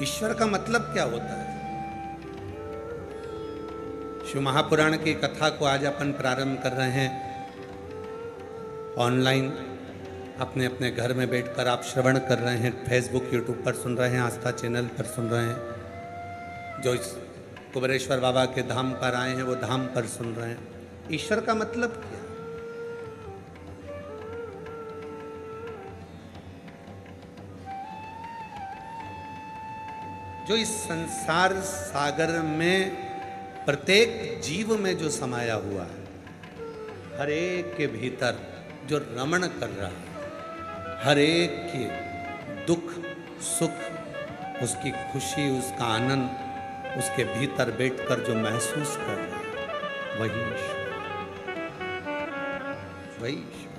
ईश्वर का मतलब क्या होता है? शिव महापुराण की कथा को आज अपन प्रारंभ कर रहे हैं। ऑनलाइन अपने अपने घर में बैठकर आप श्रवण कर रहे हैं। फेसबुक, यूट्यूब पर सुन रहे हैं, आस्था चैनल पर सुन रहे हैं। जो इस कुबेरेश्वर बाबा के धाम पर आए हैं वो धाम पर सुन रहे हैं। ईश्वर का मतलब क्या? जो इस संसार सागर में प्रत्येक जीव में जो समाया हुआ है, हर एक के भीतर जो रमण कर रहा है, हर एक के दुख सुख, उसकी खुशी, उसका आनंद उसके भीतर बैठकर जो महसूस कर रहा है, वही ईश्वर, वही ईश्वर।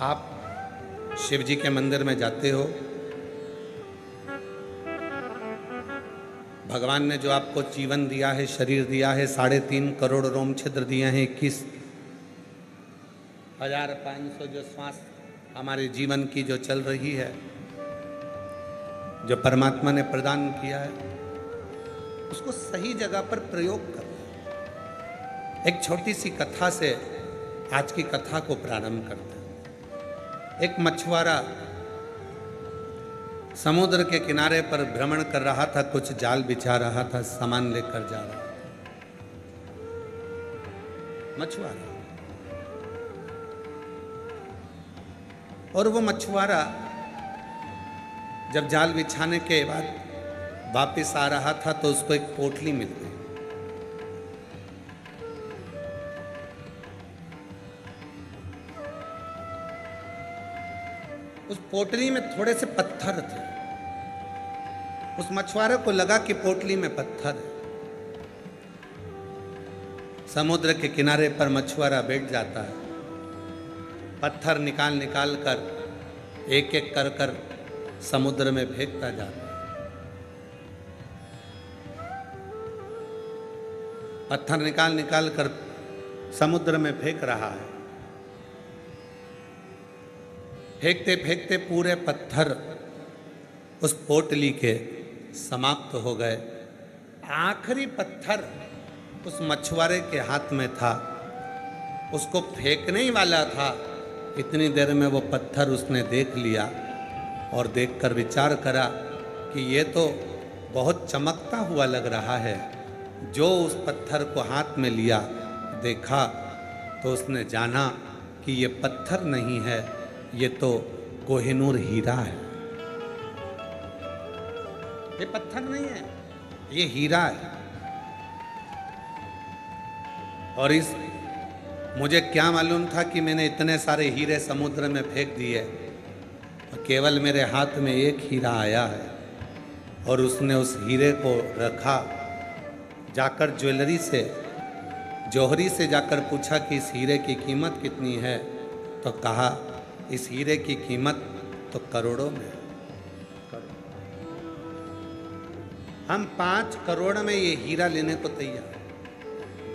आप शिव जी के मंदिर में जाते हो, भगवान ने जो आपको जीवन दिया है, शरीर दिया है, 3.5 करोड़ रोम छिद्र दिए हैं, 21,500 जो श्वास हमारे जीवन की जो चल रही है, जो परमात्मा ने प्रदान किया है, उसको सही जगह पर प्रयोग करो। एक छोटी सी कथा से आज की कथा को प्रारंभ करते हैं। एक मछुआरा समुद्र के किनारे पर भ्रमण कर रहा था, कुछ जाल बिछा रहा था, सामान लेकर जा रहा था। मछुआरा, और वो मछुआरा जब जाल बिछाने के बाद वापस आ रहा था तो उसको एक पोटली मिल गई। उस पोटली में थोड़े से पत्थर थे। उस मछुआरे को लगा कि पोटली में पत्थर है। समुद्र के किनारे पर मछुआरा बैठ जाता है, पत्थर निकाल निकाल कर एक एक कर कर समुद्र में फेंकता जाता है। पत्थर निकाल निकाल कर समुद्र में फेंक रहा है। फेंकते फेंकते पूरे पत्थर उस पोटली के समाप्त हो गए। आखिरी पत्थर उस मछुआरे के हाथ में था, उसको फेंकने ही वाला था। इतनी देर में वो पत्थर उसने देख लिया और देखकर विचार करा कि ये तो बहुत चमकता हुआ लग रहा है। जो उस पत्थर को हाथ में लिया, देखा तो उसने जाना कि ये पत्थर नहीं है, ये तो कोहिनूर हीरा है। ये पत्थर नहीं है, ये हीरा है। और इस मुझे क्या मालूम था कि मैंने इतने सारे हीरे समुद्र में फेंक दिए और केवल मेरे हाथ में एक हीरा आया है। और उसने उस हीरे को रखा, जाकर ज्वेलरी से, जौहरी से जाकर पूछा कि इस हीरे की कीमत कितनी है, तो कहा इस हीरे की कीमत तो करोड़ों में है। हम 5 करोड़ में ये हीरा लेने को तैयार।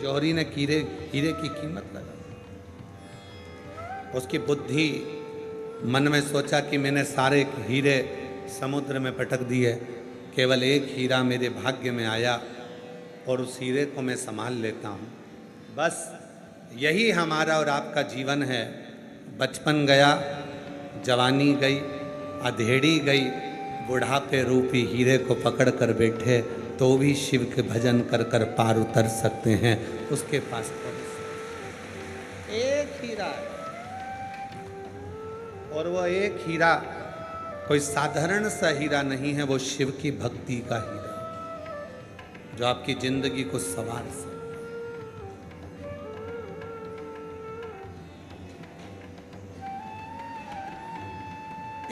जौहरी ने हीरे की कीमत लगा। उसकी बुद्धि मन में सोचा कि मैंने सारे हीरे समुद्र में पटक दिए, केवल एक हीरा मेरे भाग्य में आया और उस हीरे को मैं संभाल लेता हूँ। बस यही हमारा और आपका जीवन है। बचपन गया, जवानी गई, अधेड़ी गई, बुढ़ापे रूपी हीरे को पकड़ कर बैठे तो भी शिव के भजन कर कर पार उतर सकते हैं। उसके पास एक हीरा है, और वो एक हीरा कोई साधारण सा हीरा नहीं है, वो शिव की भक्ति का हीरा जो आपकी जिंदगी को संवार सकता।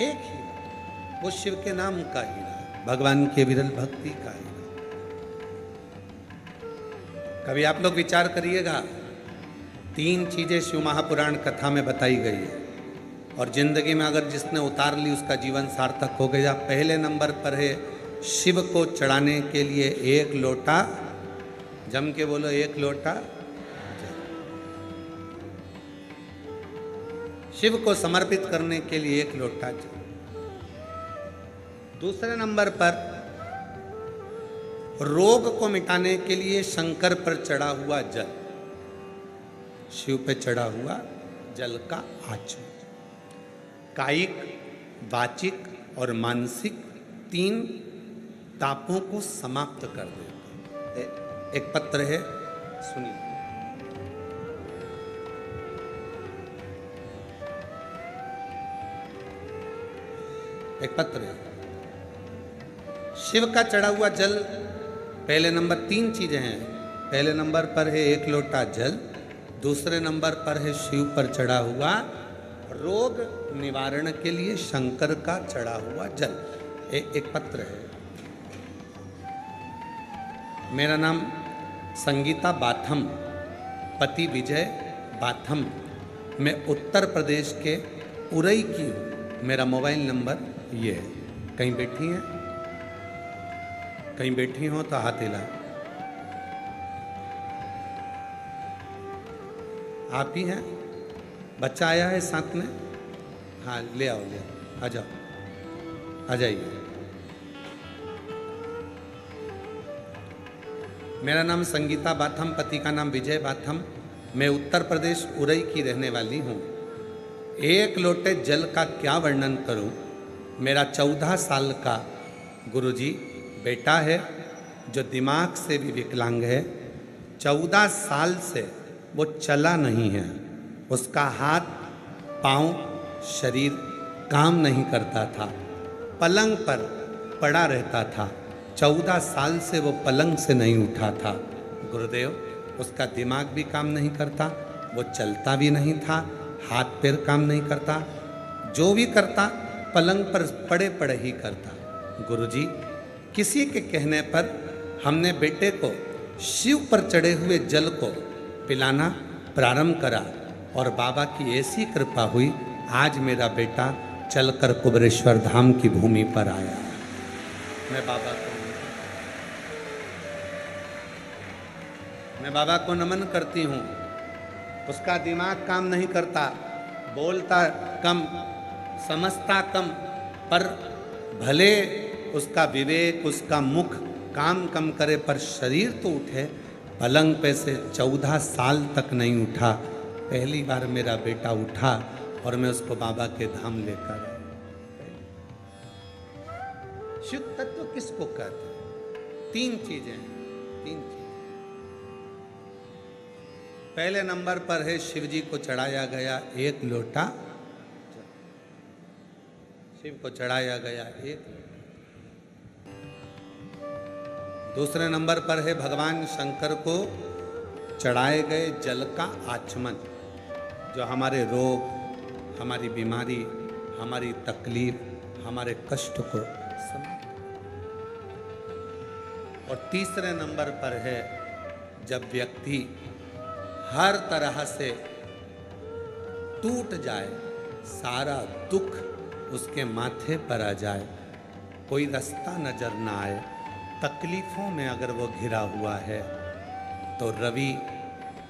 एक हीरा, वो शिव के नाम का हीरा, भगवान के विरल भक्ति का हीरा। कभी आप लोग विचार करिएगा, 3 चीजें शिव महापुराण कथा में बताई गई है और जिंदगी में अगर जिसने उतार ली उसका जीवन सार्थक हो गया। पहले नंबर पर है शिव को चढ़ाने के लिए 1 लोटा, जम के बोलो 1 लोटा। शिव को समर्पित करने के लिए एक लोटा जल। दूसरे नंबर पर रोग को मिटाने के लिए शंकर पर चढ़ा हुआ जल, शिव पे चढ़ा हुआ जल का आचमन कायिक, वाचिक और मानसिक 3 तापों को समाप्त कर देते। एक पत्र है, सुनिए। एक पत्र है। शिव का चढ़ा हुआ जल, पहले नंबर 3 चीजें हैं। पहले नंबर पर है 1 लोटा जल, दूसरे नंबर पर है शिव पर चढ़ा हुआ रोग निवारण के लिए शंकर का चढ़ा हुआ जल। एक पत्र है। मेरा नाम संगीता बाथम, पति विजय बाथम। मैं उत्तर प्रदेश के उरई की हूँ। मेरा मोबाइल नंबर ये है। कहीं बैठी हैं? कहीं बैठी हो तो हाथ हिला। आप ही हैं? बच्चा आया है साथ में? हाँ, ले आओ, ले आओ, आ जाओ, आ जाइए। मेरा नाम संगीता बाथम, पति का नाम विजय बाथम। मैं उत्तर प्रदेश उरई की रहने वाली हूँ। 1 लोटे जल का क्या वर्णन करूँ। मेरा 14 साल का गुरुजी बेटा है जो दिमाग से भी विकलांग है। 14 साल से वो चला नहीं है। उसका हाथ, पाँव, शरीर काम नहीं करता था। पलंग पर पड़ा रहता था। 14 साल से वो पलंग से नहीं उठा था। गुरुदेव, उसका दिमाग भी काम नहीं करता, वो चलता भी नहीं था, हाथ पैर काम नहीं करता, जो भी करता पलंग पर पड़े पड़े ही करता। गुरुजी, किसी के कहने पर हमने बेटे को शिव पर चढ़े हुए जल को पिलाना प्रारंभ करा और बाबा की ऐसी कृपा हुई, आज मेरा बेटा चलकर कुबेरेश्वर धाम की भूमि पर आया। मैं बाबा को नमन करती हूँ। उसका दिमाग काम नहीं करता, बोलता कम, समझता कम, पर भले उसका विवेक, उसका मुख काम कम करे पर शरीर तो उठे। पलंग पे से 14 साल तक नहीं उठा। पहली बार मेरा बेटा उठा और मैं उसको बाबा के धाम लेकर आया। शुद्ध तत्व किसको कहते हैं? 3 चीजें, 3 चीजें। पहले नंबर पर है शिव जी को चढ़ाया गया 1 लोटा, शिव को चढ़ाया गया 1 लोटा। दूसरे नंबर पर है भगवान शंकर को चढ़ाए गए जल का आचमन, जो हमारे रोग, हमारी बीमारी, हमारी तकलीफ, हमारे कष्ट को समाप्त। और तीसरे नंबर पर है जब व्यक्ति हर तरह से टूट जाए, सारा दुख उसके माथे पर आ जाए, कोई रास्ता नजर ना आए, तकलीफों में अगर वो घिरा हुआ है, तो रवि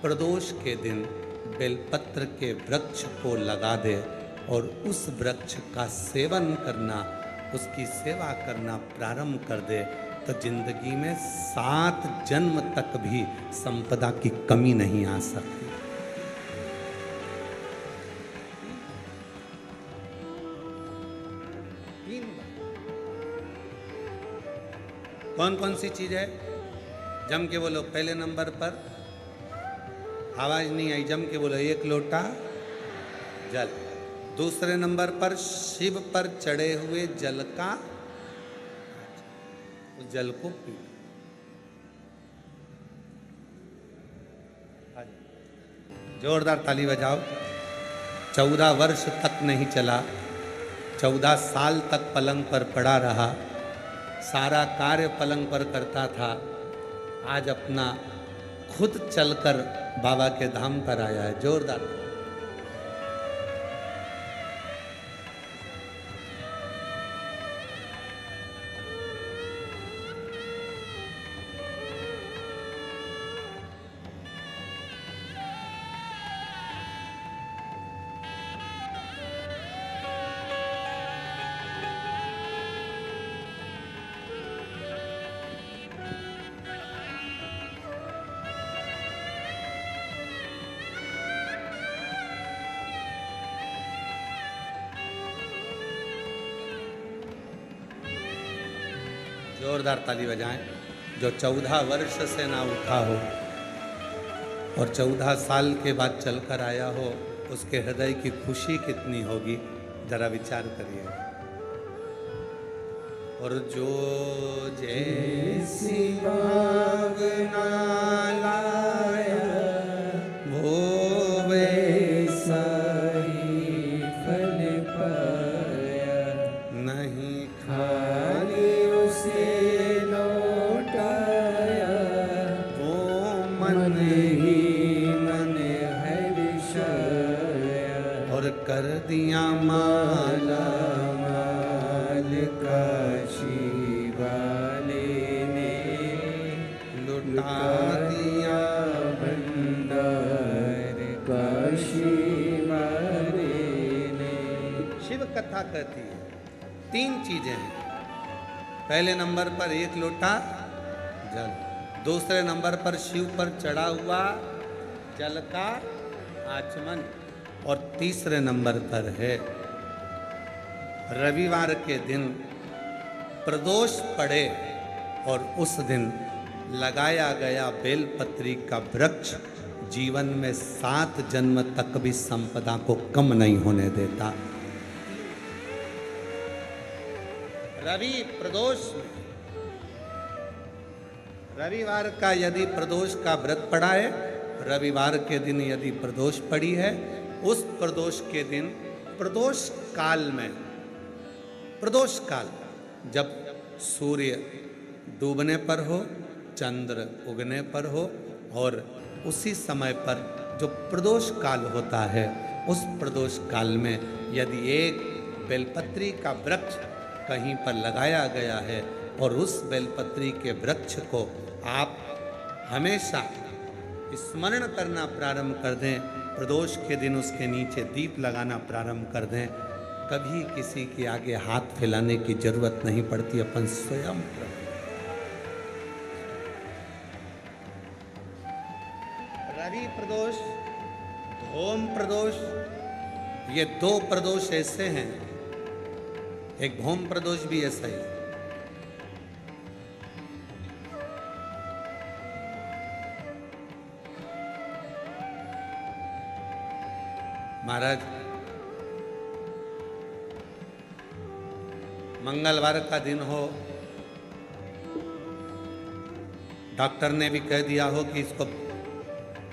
प्रदोष के दिन बेलपत्र के वृक्ष को लगा दे और उस वृक्ष का सेवन करना, उसकी सेवा करना प्रारंभ कर दे, तो जिंदगी में 7 जन्म तक भी संपदा की कमी नहीं आ सकती। कौन कौन सी चीज है? जम के बोलो। पहले नंबर पर, आवाज नहीं आई, जम के बोलो, 1 लोटा जल। दूसरे नंबर पर शिव पर चढ़े हुए जल का, उस जल को पी। जोरदार ताली बजाओ। 14 वर्ष तक नहीं चला, 14 साल तक पलंग पर पड़ा रहा, सारा कार्य पलंग पर करता था। आज अपना खुद चलकर बाबा के धाम पर आया है। जोरदार। जोरदार ताली बजाएं। जो 14 वर्ष से ना उठा हो और 14 साल के बाद चलकर आया हो, उसके हृदय की खुशी कितनी होगी, जरा विचार करिए। और जो जैसी भावना लाया वो वैसा ही फल पाया, नहीं खाली उसे लौटाया, वो मन ही मन है विषाया, और कर दिया माला माल काशी वाले ने, लुटा दिया भंडार काशी वाले ने। शिव कथा कहती है 3 चीजें हैं। पहले नंबर पर 1 लोटा जल, दूसरे नंबर पर शिव पर चढ़ा हुआ जल का आचमन, और तीसरे नंबर पर है रविवार के दिन प्रदोष पड़े और उस दिन लगाया गया बेलपत्री का वृक्ष जीवन में 7 जन्म तक भी संपदा को कम नहीं होने देता। रवि प्रदोष, रविवार का यदि प्रदोष का व्रत पड़ा है, रविवार के दिन यदि प्रदोष पड़ी है, उस प्रदोष के दिन प्रदोष काल में, प्रदोष काल जब सूर्य डूबने पर हो, चंद्र उगने पर हो, और उसी समय पर जो प्रदोष काल होता है, उस प्रदोष काल में यदि एक बेलपत्री का वृक्ष कहीं पर लगाया गया है और उस बेलपत्री के वृक्ष को आप हमेशा स्मरण करना प्रारंभ कर दें, प्रदोष के दिन उसके नीचे दीप लगाना प्रारंभ कर दें, कभी किसी के आगे हाथ फैलाने की जरूरत नहीं पड़ती, अपन स्वयं रवि प्रदोष, धूम प्रदोष, ये 2 प्रदोष ऐसे हैं, एक भौम प्रदोष भी ऐसा ही। महाराज मंगलवार का दिन हो, डॉक्टर ने भी कह दिया हो कि इसको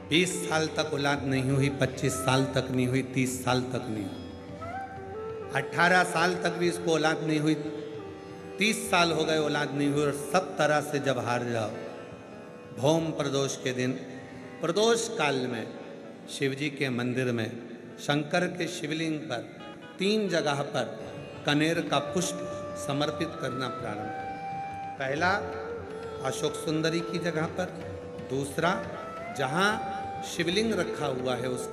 20 साल तक औलाद नहीं हुई, 25 साल तक नहीं हुई, 30 साल तक नहीं हुई, 18 साल तक भी इसको औलाद नहीं हुई, 30 साल हो गए औलाद नहीं हुई, और सब तरह से जब हार जाओ, भौम प्रदोष के दिन प्रदोष काल में शिव जी के मंदिर में शंकर के शिवलिंग पर 3 जगह पर कनेर का पुष्प समर्पित करना प्रारंभ। पहला अशोक सुंदरी की जगह पर, दूसरा जहाँ शिवलिंग रखा हुआ है उस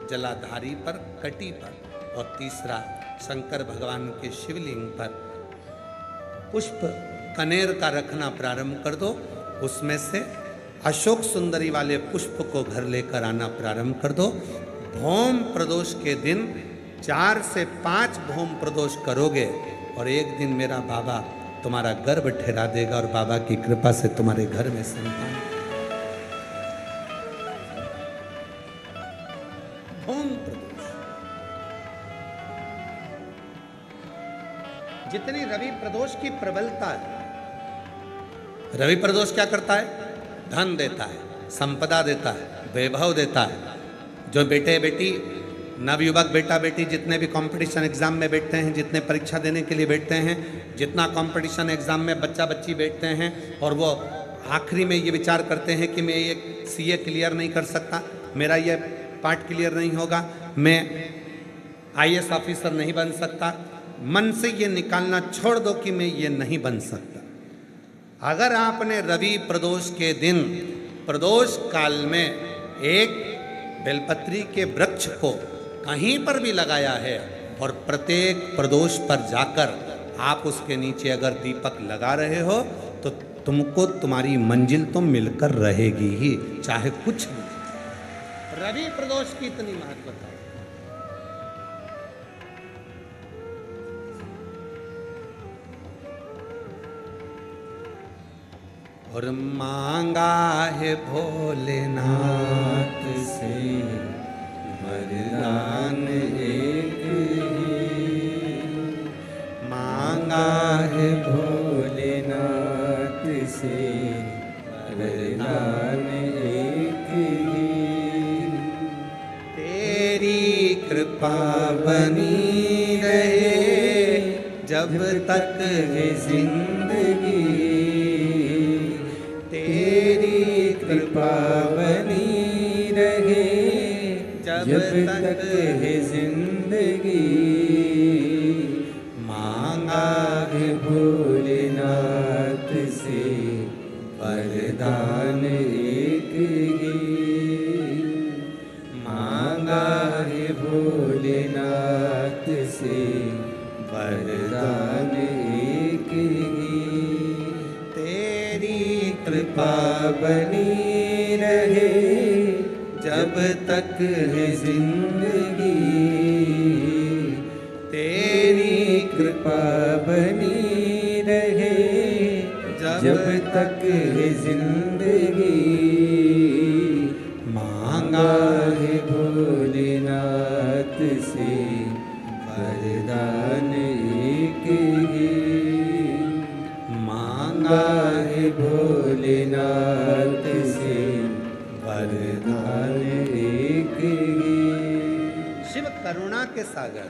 जलाधारी पर, कटी पर, और तीसरा शंकर भगवान के शिवलिंग पर पुष्प कनेर का रखना प्रारंभ कर दो। उसमें से अशोक सुंदरी वाले पुष्प को घर लेकर आना प्रारंभ कर दो। भौम प्रदोष के दिन 4 से 5 भौम प्रदोष करोगे और एक दिन मेरा बाबा तुम्हारा गर्भ ठहरा देगा और बाबा की कृपा से तुम्हारे घर में संतान। भौम प्रदोष, जितनी रवि प्रदोष की प्रबलता है, रवि प्रदोष क्या करता है? धन देता है, संपदा देता है, वैभव देता है। जो बेटे बेटी, नवयुवक बेटा बेटी जितने भी कंपटीशन एग्जाम में बैठते हैं, जितने परीक्षा देने के लिए बैठते हैं, जितना कंपटीशन एग्जाम में बच्चा बच्ची बैठते हैं और वो आखिरी में ये विचार करते हैं कि मैं ये सीए क्लियर नहीं कर सकता, मेरा ये पार्ट क्लियर नहीं होगा, मैं आईएएस ऑफिसर नहीं बन सकता, मन से ये निकालना छोड़ दो कि मैं ये नहीं बन सकता। अगर आपने रवि प्रदोष के दिन प्रदोष काल में एक बेलपत्री के वृक्ष को कहीं पर भी लगाया है और प्रत्येक प्रदोष पर जाकर आप उसके नीचे अगर दीपक लगा रहे हो तो तुमको तुम्हारी मंजिल तो मिलकर रहेगी ही, चाहे कुछ भी। रवि प्रदोष की इतनी महत्वता है। और मांगा है भोलेनाथ से वरदान एक ही, मांगा है भोलेनाथ से वरदान एक ही। तेरी कृपा बनी रहे जब तक है जिंदगी, तेरी कृपा बनी रहे जब तक है जिंदगी। मांगा है भोलेनाथ से वरदान एक ही, मांगा है भोलेनाथ से वरदान एक ही। तेरी कृपा बनी रहे जब तक है जिंदगी, तेरी कृपा बनी रहे जब तक है जिंदगी। मांगा है भोलेनाथ से वरदान एक ही, मांगा है भोलेनाथ से वरदान एक ही। शिव करुणा के सागर।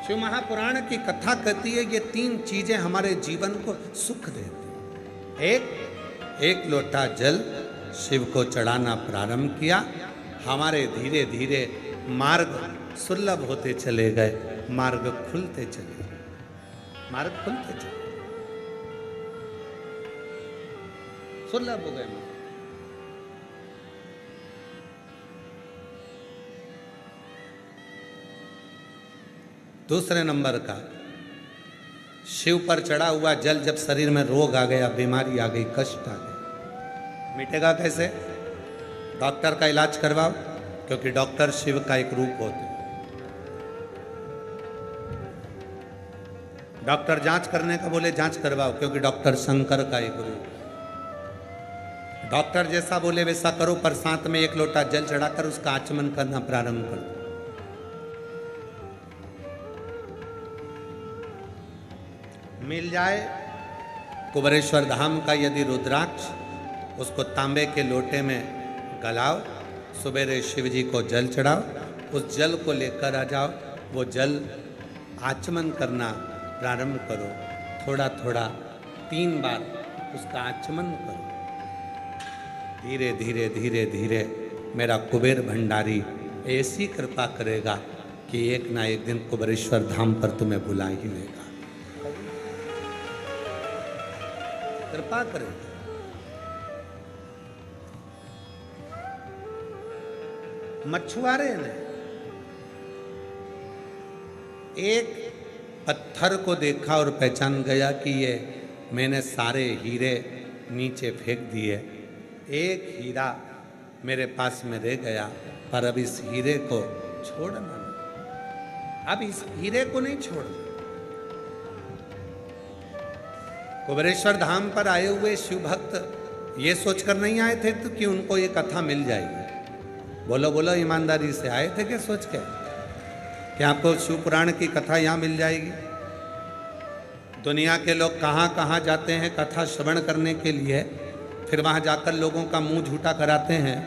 शिव महापुराण की कथा कहती है ये तीन चीजें हमारे जीवन को सुख देती हैं। एक लोटा जल शिव को चढ़ाना प्रारंभ किया, हमारे धीरे धीरे मार्ग सुलभ होते चले गए, मार्ग खुलते चले गए, मार्ग खुलते चले, सुलभ हो गए मार्ग। दूसरे नंबर का, शिव पर चढ़ा हुआ जल जब शरीर में रोग आ गया, बीमारी आ गई, कष्ट आ गया, मिटेगा कैसे? डॉक्टर का इलाज करवाओ, क्योंकि डॉक्टर शिव का एक रूप होते हैं। डॉक्टर जांच करने का बोले जांच करवाओ, क्योंकि डॉक्टर शंकर का एक रूप। डॉक्टर जैसा बोले वैसा करो, पर साथ में एक लोटा जल चढ़ाकर उसका आचमन करना प्रारंभ कर दो। मिल जाए कुबेरेश्वर धाम का यदि रुद्राक्ष, उसको तांबे के लोटे में गलाओ, सुबेरे शिव जी को जल चढ़ाओ, उस जल को लेकर आ जाओ, वो जल आचमन करना प्रारंभ करो, थोड़ा थोड़ा 3 बार उसका आचमन करो। धीरे धीरे धीरे धीरे मेरा कुबेर भंडारी ऐसी कृपा करेगा कि एक ना एक दिन कुबेरेश्वर धाम पर तुम्हें बुला ही लेगा, कृपा करेगा। मछुआरे ने एक पत्थर को देखा और पहचान गया कि ये मैंने सारे हीरे नीचे फेंक दिए, एक हीरा मेरे पास में रह गया, पर अब इस हीरे को छोड़ना नहीं, अब इस हीरे को नहीं छोड़ना। कुबेरेश्वर धाम पर आए हुए शिव भक्त ये सोचकर नहीं आए थे तो कि उनको ये कथा मिल जाएगी। बोलो बोलो ईमानदारी से, आए थे क्या सोच के कि आपको शिव पुराण की कथा यहाँ मिल जाएगी? दुनिया के लोग कहाँ कहाँ जाते हैं कथा श्रवण करने के लिए, फिर वहाँ जाकर लोगों का मुंह झूठा कराते हैं।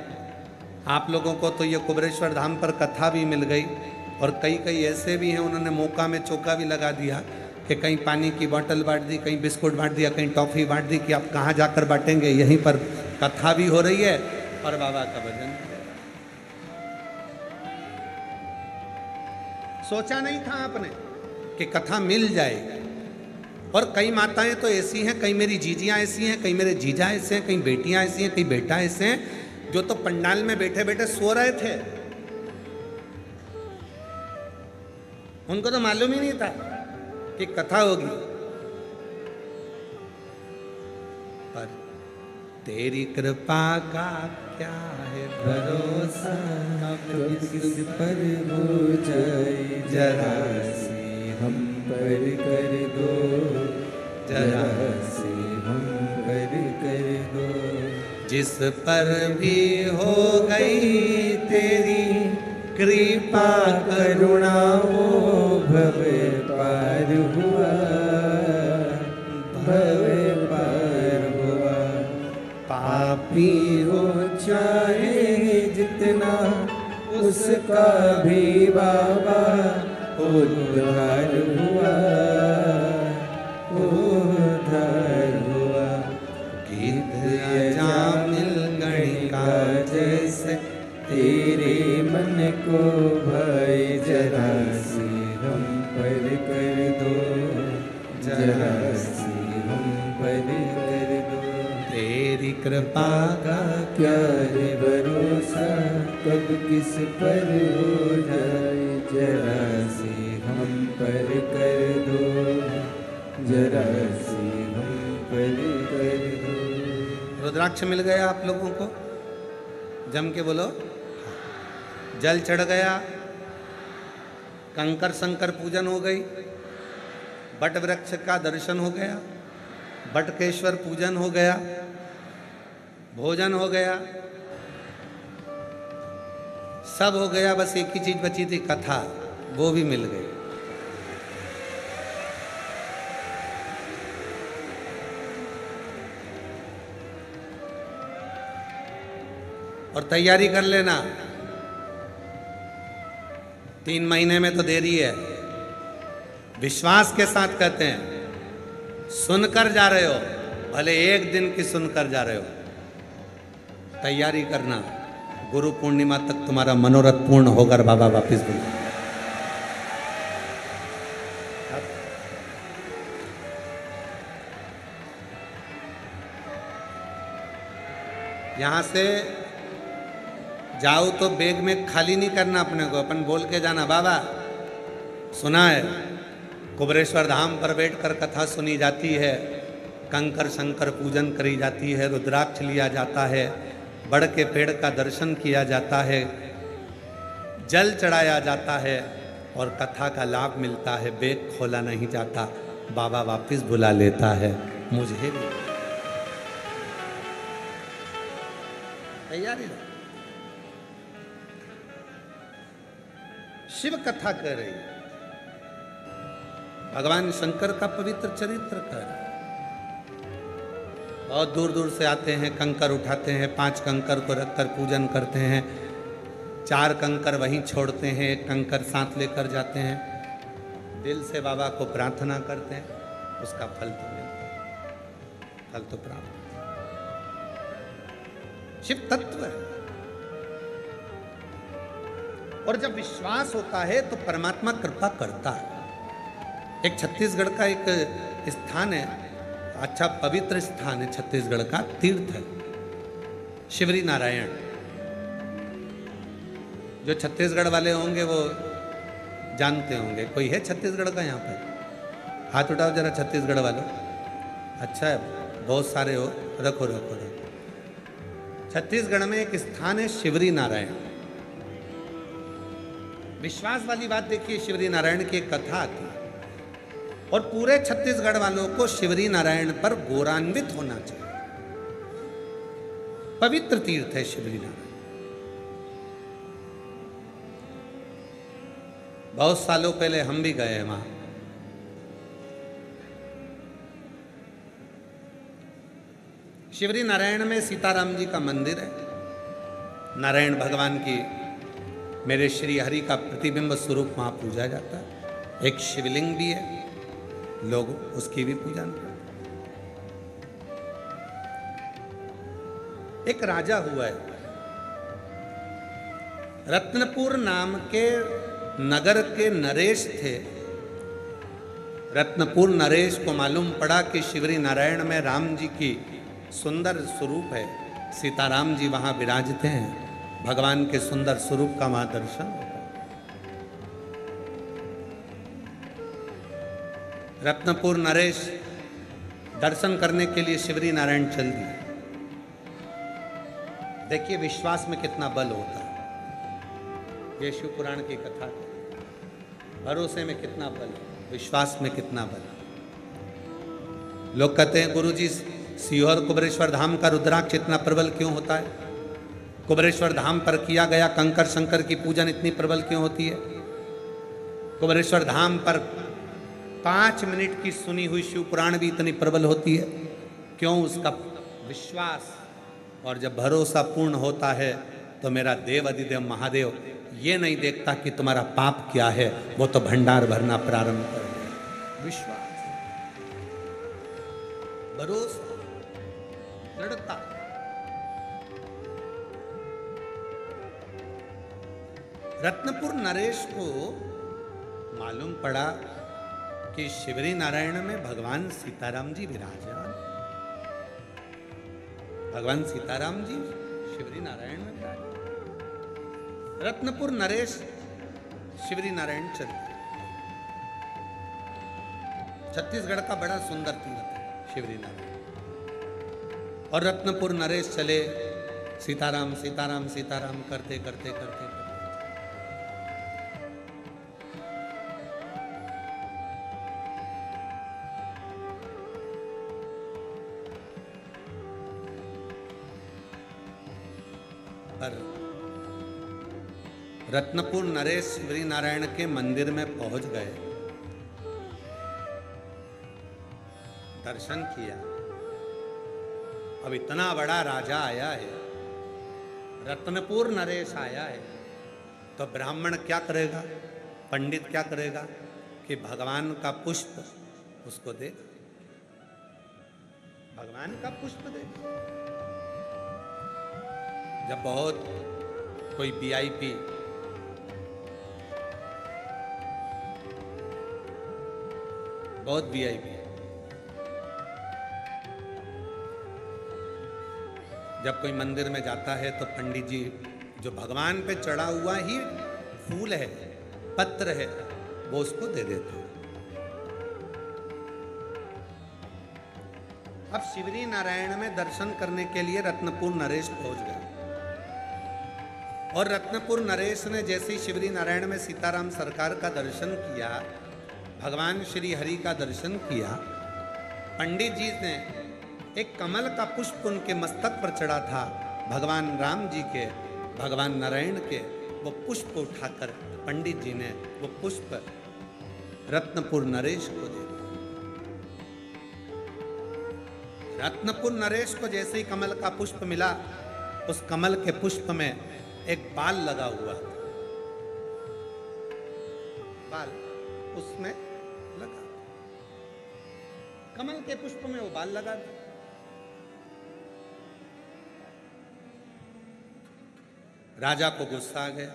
आप लोगों को तो ये कुबेरेश्वर धाम पर कथा भी मिल गई, और कई कई ऐसे भी हैं उन्होंने मौका में चौका भी लगा दिया कि कहीं पानी की बोतल बांट दी, कहीं बिस्कुट बांट दिया, कहीं टॉफ़ी बांट दी कि आप कहाँ जाकर बांटेंगे, यहीं पर कथा भी हो रही है और बाबा का भजन। सोचा नहीं था आपने कि कथा मिल जाएगी। और कई माताएं तो ऐसी हैं, कई मेरी जीजियाँ ऐसी हैं, कई मेरे जीजा ऐसे हैं, कई बेटियाँ ऐसी हैं, कई बेटा ऐसे हैं, जो तो पंडाल में बैठे बैठे सो रहे थे, उनको तो मालूम ही नहीं था कि कथा होगी। पर तेरी कृपा का क्या है भरोसा, किस पर हो जाए जरा से हम पर कर दो, जरा से हम पर कर दो। जिस पर भी हो गई तेरी कृपा करुणा वो भव पार हुआ, भव पार हुआ। पापी हो चाहे जितना उसका भी बाबा उद्धार हुआ, उद्धार हुआ। गीत अजामिल गणिका जैसे तेरे मन को भाई जरा सी हम पर कर दो, जरा सी हम पर कर दो। तेरी कृपा का क्या है भरोसा, कब किस पर हो जाए, जरा सी हम पर कर दो, जरा सी हम पर कर दो। रुद्राक्ष मिल गया आप लोगों को? जम के बोलो। जल चढ़ गया, कंकर शंकर पूजन हो गई, बट वृक्ष का दर्शन हो गया, बटकेश्वर पूजन हो गया, भोजन हो गया, सब हो गया। बस एक ही चीज बची थी, कथा, वो भी मिल गई। और तैयारी कर लेना, 3 महीने में तो देरी है। विश्वास के साथ कहते हैं, सुनकर जा रहे हो, भले एक दिन की सुनकर जा रहे हो, तैयारी करना। गुरु पूर्णिमा तक तुम्हारा मनोरथ पूर्ण होकर बाबा वापिस बुला। यहां से जाओ तो बैग में खाली नहीं करना अपने को, अपन बोल के जाना, बाबा सुना है कुबरेश्वर धाम पर बैठकर कथा सुनी जाती है, कंकर शंकर पूजन करी जाती है, रुद्राक्ष लिया जाता है, बड़ के पेड़ का दर्शन किया जाता है, जल चढ़ाया जाता है और कथा का लाभ मिलता है। बैग खोला नहीं जाता, बाबा वापिस बुला लेता है। मुझे भी तैयारी रहो। शिव कथा कर रही है, भगवान शंकर का पवित्र चरित्र कर रही है। बहुत दूर दूर से आते हैं, कंकर उठाते हैं, 5 कंकर को रखकर पूजन करते हैं, 4 कंकर वहीं छोड़ते हैं, 1 कंकर साथ लेकर जाते हैं, दिल से बाबा को प्रार्थना करते हैं, उसका फल तो मिलता है, फल तो प्राप्त। शिव तत्व है, और जब विश्वास होता है तो परमात्मा कृपा करता है। एक छत्तीसगढ़ का एक स्थान है, अच्छा पवित्र स्थान है, छत्तीसगढ़ का तीर्थ है शिवरी नारायण। जो छत्तीसगढ़ वाले होंगे वो जानते होंगे। कोई है छत्तीसगढ़ का यहाँ पर? हाथ उठाओ जरा छत्तीसगढ़ वालों। अच्छा है, बहुत सारे हो, रखो रखो रखो। छत्तीसगढ़ में एक स्थान है शिवरी नारायण। विश्वास वाली बात देखिए, शिवरी नारायण की एक कथा आती है और पूरे छत्तीसगढ़ वालों को शिवरी नारायण पर गौरवान्वित होना चाहिए। पवित्र तीर्थ है शिवरी नारायण। बहुत सालों पहले हम भी गए हैं वहां। शिवरी नारायण में सीताराम जी का मंदिर है। नारायण भगवान की, मेरे श्री हरि का प्रतिबिंब स्वरूप वहां पूजा जाता है। एक शिवलिंग भी है, लोग उसकी भी पूजा करते हैं। एक राजा हुआ है, रत्नपुर नाम के नगर के नरेश थे। रत्नपुर नरेश को मालूम पड़ा कि शिवरी नारायण में राम जी की सुंदर स्वरूप है, सीताराम जी वहां विराजते हैं, भगवान के सुंदर स्वरूप का वहां दर्शन होता है। रत्नपुर नरेश दर्शन करने के लिए शिवरी नारायण चल दिए। देखिए विश्वास में कितना बल होता है। ये शिव पुराण की कथा है। भरोसे में कितना बल, विश्वास में कितना बल। लोग कहते हैं गुरुजी सीहोर कुबरेश्वर धाम का रुद्राक्ष इतना प्रबल क्यों होता है? कुबरेश्वर धाम पर किया गया कंकर शंकर की पूजन इतनी प्रबल क्यों होती है? कुबरेश्वर धाम पर 5 मिनट की सुनी हुई शिव पुराण भी इतनी प्रबल होती है क्यों? उसका विश्वास और जब भरोसा पूर्ण होता है तो मेरा देव अधिदेव महादेव ये नहीं देखता कि तुम्हारा पाप क्या है, वो तो भंडार भरना प्रारंभ कर दे। विश्वास, भरोसा, दृढ़ता। रत्नपुर नरेश को मालूम पड़ा कि शिवरी नारायण में भगवान सीताराम जी विराजमान। भगवान सीताराम जी शिवरी नारायण में विराजमान। रत्नपुर नरेश शिवरी नारायण चले। छत्तीसगढ़ का बड़ा सुंदर तीर्थ है शिवरी नारायण। और रत्नपुर नरेश चले, सीताराम सीताराम सीताराम करते करते करते करते पर रत्नपुर नरेश शिवरी नारायण के मंदिर में पहुंच गए, दर्शन किया। अब इतना बड़ा राजा आया है, रत्नपुर नरेश आया है, तो ब्राह्मण क्या करेगा, पंडित क्या करेगा कि भगवान का पुष्प उसको दे, भगवान का पुष्प दे। जब बहुत कोई वीआईपी बहुत वीआईपी जब कोई मंदिर में जाता है तो पंडित जी जो भगवान पे चढ़ा हुआ ही फूल है, पत्र है, वो उसको दे देते हैं। अब शिवरी नारायण में दर्शन करने के लिए रत्नपुर नरेश पहुंच गए। और रत्नपुर नरेश ने जैसे ही शिवरी नारायण में सीताराम सरकार का दर्शन किया, भगवान श्री हरि का दर्शन किया, पंडित जी ने एक कमल का पुष्प उनके मस्तक पर चढ़ा था, भगवान राम जी के, भगवान नारायण के, वो पुष्प उठाकर पंडित जी ने वो पुष्प रत्नपुर नरेश को दे दिया। रत्नपुर नरेश को जैसे ही कमल का पुष्प मिला, उस कमल के पुष्प में एक बाल लगा हुआ था, बाल उसमें लगा, कमल के पुष्प में वो बाल लगा। राजा को गुस्सा आ गया।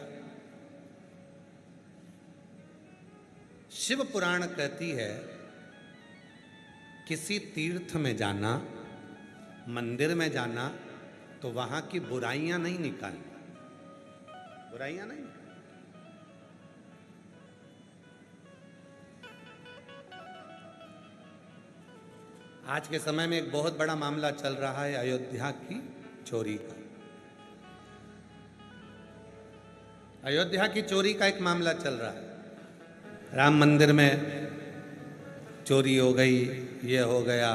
शिव पुराण कहती है किसी तीर्थ में जाना, मंदिर में जाना, तो वहां की बुराइयां नहीं निकालनी, बुराइयां नहीं। आज के समय में एक बहुत बड़ा मामला चल रहा है अयोध्या की चोरी का। अयोध्या की चोरी का एक मामला चल रहा है। राम मंदिर में चोरी हो गई, ये हो गया,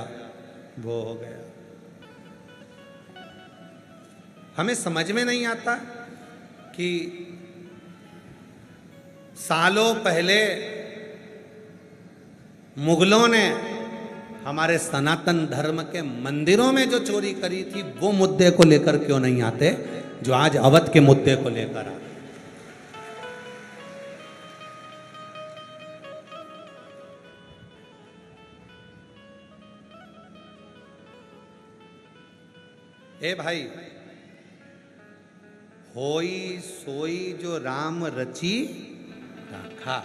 वो हो गया। हमें समझ में नहीं आता कि सालों पहले मुगलों ने हमारे सनातन धर्म के मंदिरों में जो चोरी करी थी, वो मुद्दे को लेकर क्यों नहीं आते जो आज अवध के मुद्दे को लेकर आते। ए भाई, होई सोई जो राम रची राखा।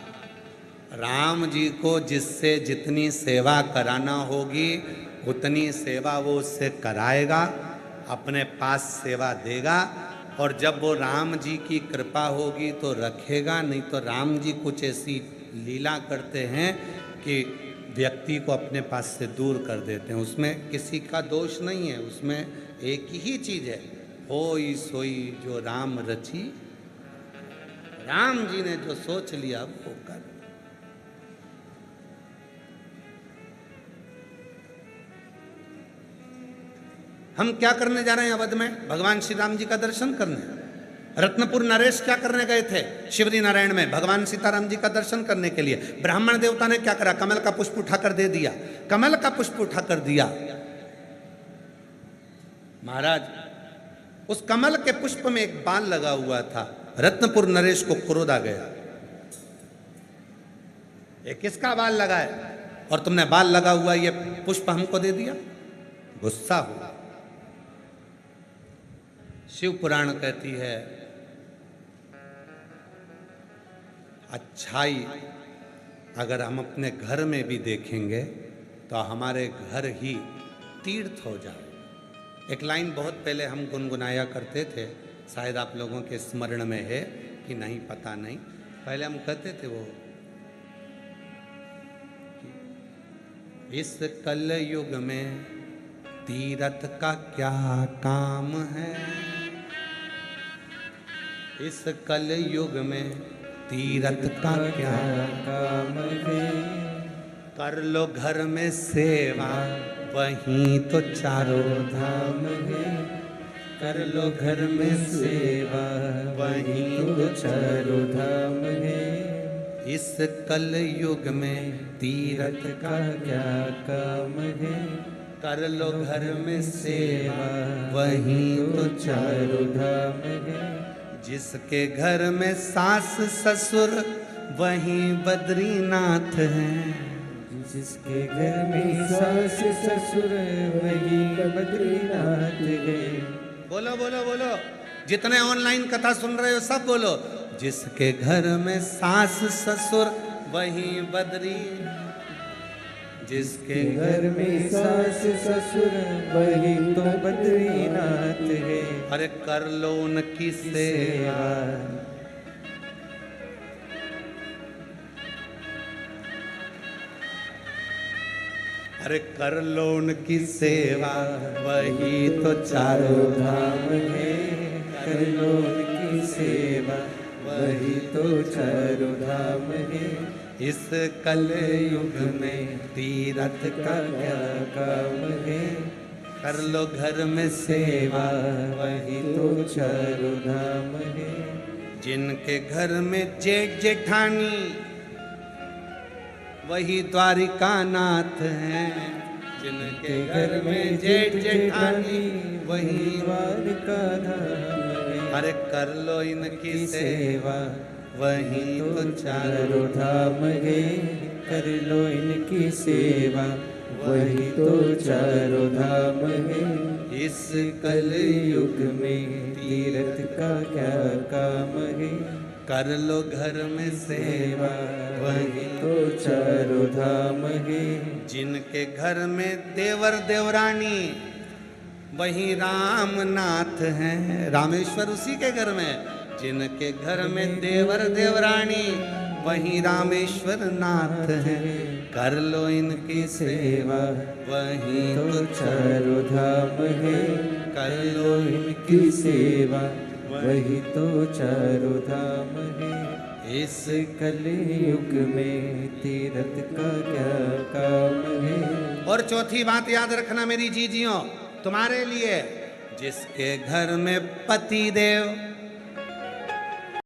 राम जी को जिससे जितनी सेवा कराना होगी उतनी सेवा वो उससे कराएगा, अपने पास सेवा देगा, और जब वो राम जी की कृपा होगी तो रखेगा, नहीं तो राम जी कुछ ऐसी लीला करते हैं कि व्यक्ति को अपने पास से दूर कर देते हैं। उसमें किसी का दोष नहीं है, उसमें एक ही चीज है, होई सोई जो राम रची। राम जी ने जो सोच लिया वो कर। हम क्या करने जा रहे हैं अवध में? भगवान श्री राम जी का दर्शन करने। रत्नपुर नरेश क्या करने गए थे? शिवरी नारायण में भगवान सीताराम जी का दर्शन करने के लिए। ब्राह्मण देवता ने क्या करा? कमल का पुष्प उठाकर दे दिया, कमल का पुष्प उठाकर दिया। महाराज, उस कमल के पुष्प में एक बाल लगा हुआ था। रत्नपुर नरेश को क्रोध आ गया, ये किसका बाल लगा है और तुमने बाल लगा हुआ ये पुष्प हमको दे दिया? गुस्सा हुआ। शिव पुराण कहती है अच्छाई अगर हम अपने घर में भी देखेंगे तो हमारे घर ही तीर्थ हो जाए। एक लाइन बहुत पहले हम गुनगुनाया करते थे, शायद आप लोगों के स्मरण में है कि नहीं पता नहीं। पहले हम कहते थे वो, इस कल युग में तीर्थ का क्या काम है, इस कल युग में तीर्थ का क्या काम है, कर लो घर में सेवा वहीं तो चारों धाम है, कर लो घर में सेवा वहीं तो चारों धाम है। इस कल युग में तीर्थ का क्या काम है, कर लो घर में सेवा वहीं तो चारों धाम है। जिसके घर में सास ससुर वहीं बद्रीनाथ हैं, जिसके घर में सास ससुर वही बद्रीनाथ है। बोलो बोलो बोलो, जितने ऑनलाइन कथा सुन रहे हो सब बोलो, जिसके घर में सास ससुर वही बद्री, जिसके घर में सास ससुर वही तो बद्रीनाथ है। अरे कर लो उनकी सेवा, अरे कर लो उनकी सेवा वही तो चारों धाम है, कर लो उनकी सेवा वही तो चारों धाम है। इस कल युग में तीर्थ का क्या काम है, कर लो घर में सेवा वही तो चारों धाम है। जिनके घर में जेठ जेठानी वही द्वारिका नाथ हैं, जिनके घर में जेठ जेठानी वही द्वारिका धाम है। अरे कर लो इनकी सेवा वही तो चारों धाम है, कर लो इनकी सेवा वही तो चारों धाम है। इस कल युग में तीर्थ का क्या काम है, कर लो घर में सेवा वही तो चारों धाम है। जिनके घर में देवर देवरानी वही रामनाथ हैं, रामेश्वर उसी के घर में। जिनके घर में देवर देवरानी वही रामेश्वर नाथ हैं, कर लो इनकी सेवा वही तो चारों धाम है, कर लो इनकी सेवा वही तो चारों धाम है। इस कल युग में तीर्थ का क्या काम है। और चौथी बात याद रखना मेरी जीजियों तुम्हारे लिए, जिसके घर में पति देव